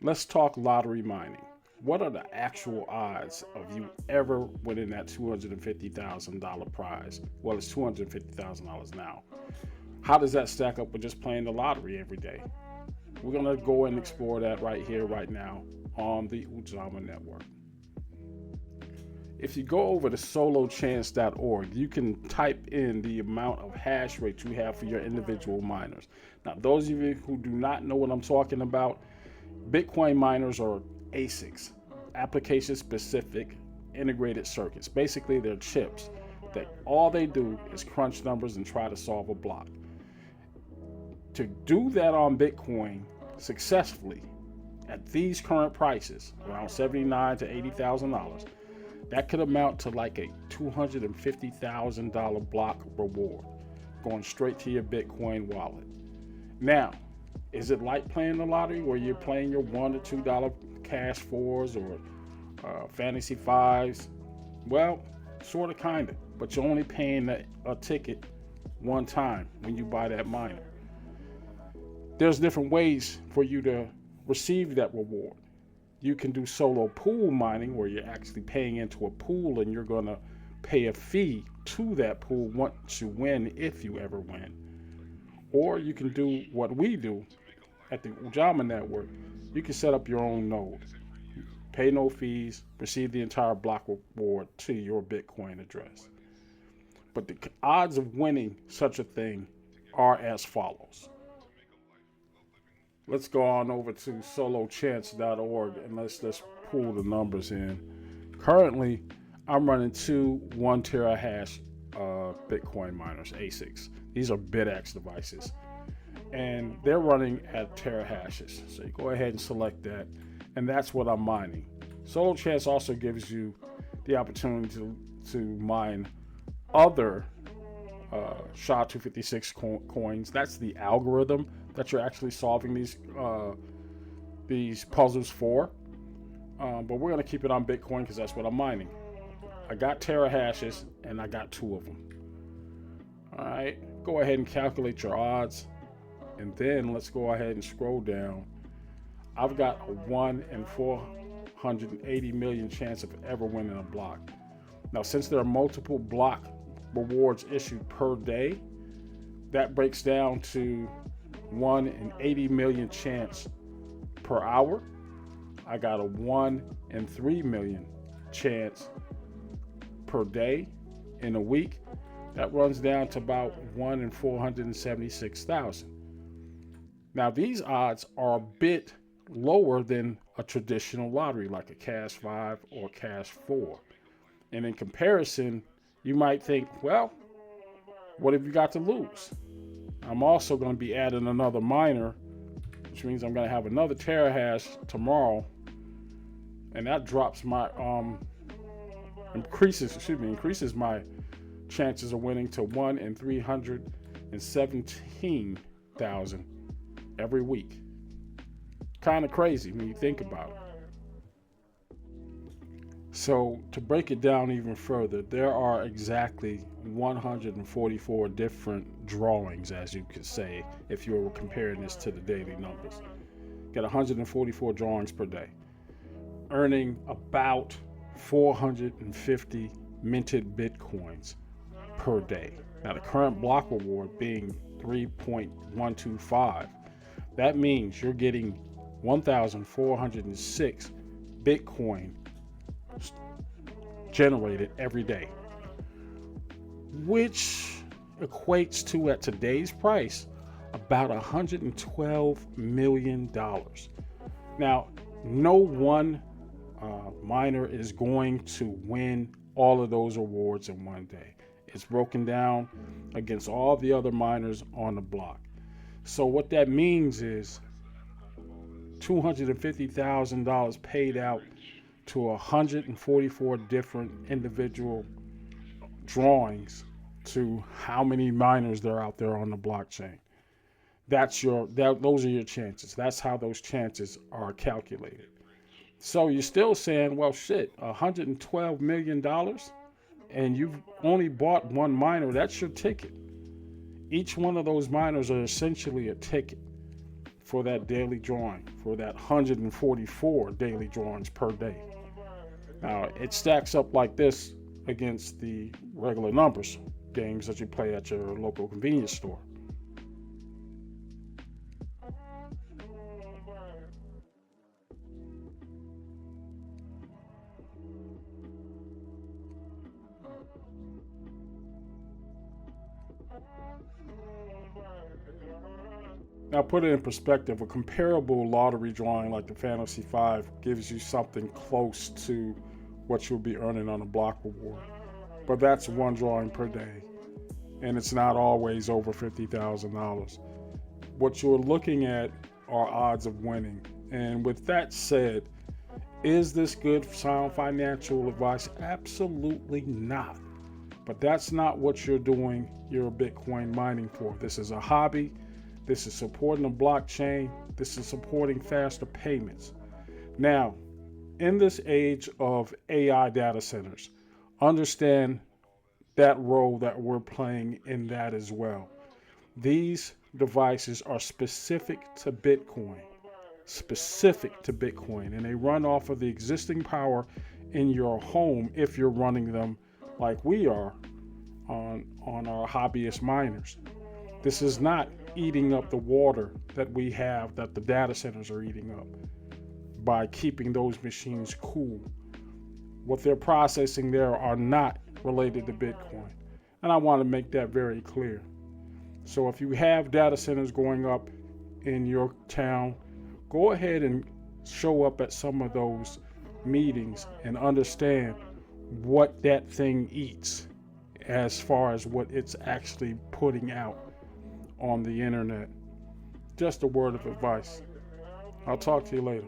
Let's talk lottery mining. What are the actual odds of you ever winning that $250,000 prize? Well, it's $250,000 now. How does that stack up with just playing the lottery every day? We're going to go and explore that right here, right now on the Ujamaa Network. If you go over to solochance.org, you can type in the amount of hash rate you have for your individual miners. Now, those of you who do not know what I'm talking about, Bitcoin miners are ASICs, application specific integrated circuits. Basically, they're chips that all they do is crunch numbers and try to solve a block. To do that on Bitcoin successfully at these current prices, around $79,000 to $80,000, that could amount to like a $250,000 block reward going straight to your Bitcoin wallet. Now, is it like playing the lottery where you're playing your $1 to $2 cash fours or fantasy fives? Well, sort of, kind of, but you're only paying a ticket one time when you buy that miner. There's different ways for you to receive that reward. You can do solo pool mining where you're actually paying into a pool and you're going to pay a fee to that pool once you win, if you ever win. Or you can do what we do at the Ujamaa Network. You can set up your own node, pay no fees, receive the entire block reward to your Bitcoin address. But the odds of winning such a thing are as follows. Let's go on over to solochance.org and let's just pull the numbers in. Currently, I'm running two 1 terahash Bitcoin miners, ASICs. These are BitX devices, and they're running at terahashes. So you go ahead and select that, and that's what I'm mining. Solochance also gives you the opportunity to mine other SHA-256 coins. That's the algorithm that you're actually solving these puzzles for. But we're going to keep it on Bitcoin because that's what I'm mining. I got terahashes and I got two of them. All right, go ahead and calculate your odds. And then let's go ahead and scroll down. I've got a 1 in 480 million chance of ever winning a block. Now, since there are multiple block rewards issued per day, that breaks down to 1 in 80 million chance per hour. I got a 1 in 3 million chance per day in a week. That runs down to about 1 in 476,000. Now, these odds are a bit lower than a traditional lottery like a Cash 5 or Cash 4. And in comparison, you might think, well, what have you got to lose? I'm also going to be adding another miner, which means I'm going to have another terahash tomorrow, and that drops my increases my chances of winning to 1 in 317,000 every week. Kind of crazy when you think about it. So to break it down even further, there are exactly 144 different drawings, as you could say, if you were comparing this to the daily numbers. Get 144 drawings per day, earning about 450 minted Bitcoins per day. Now, the current block reward being 3.125, that means you're getting 1,406 Bitcoin generated every day, which equates to, at today's price, about $112 million. Now, no one miner is going to win all of those awards in one day. It's broken down against all the other miners on the block. So what that means is $250,000 paid out to 144 different individual drawings to how many miners there are out there on the blockchain. Those are your chances. That's how those chances are calculated. So you're still saying, well, shit, $112 million, and you've only bought one miner. That's your ticket. Each one of those miners are essentially a ticket for that daily drawing, for that 144 daily drawings per day. Now, it stacks up like this against the regular numbers games that you play at your local convenience store. Now, put it in perspective, a comparable lottery drawing like the Fantasy 5 gives you something close to what you'll be earning on a block reward. But that's one drawing per day, and it's not always over $50,000. What you're looking at are odds of winning. And with that said, is this good, sound financial advice? Absolutely not. But that's not what you're doing your Bitcoin mining for. This is a hobby. This is supporting the blockchain. This is supporting faster payments. Now, in this age of AI data centers, understand that role that we're playing in that as well. These devices are specific to Bitcoin, and they run off of the existing power in your home if you're running them like we are on our hobbyist miners. This is not eating up the water that we have, that the data centers are eating up by keeping those machines cool. What they're processing there are not related to Bitcoin. And I want to make that very clear. So if you have data centers going up in your town, go ahead and show up at some of those meetings and understand what that thing eats as far as what it's actually putting out on the internet. Just a word of advice. I'll talk to you later.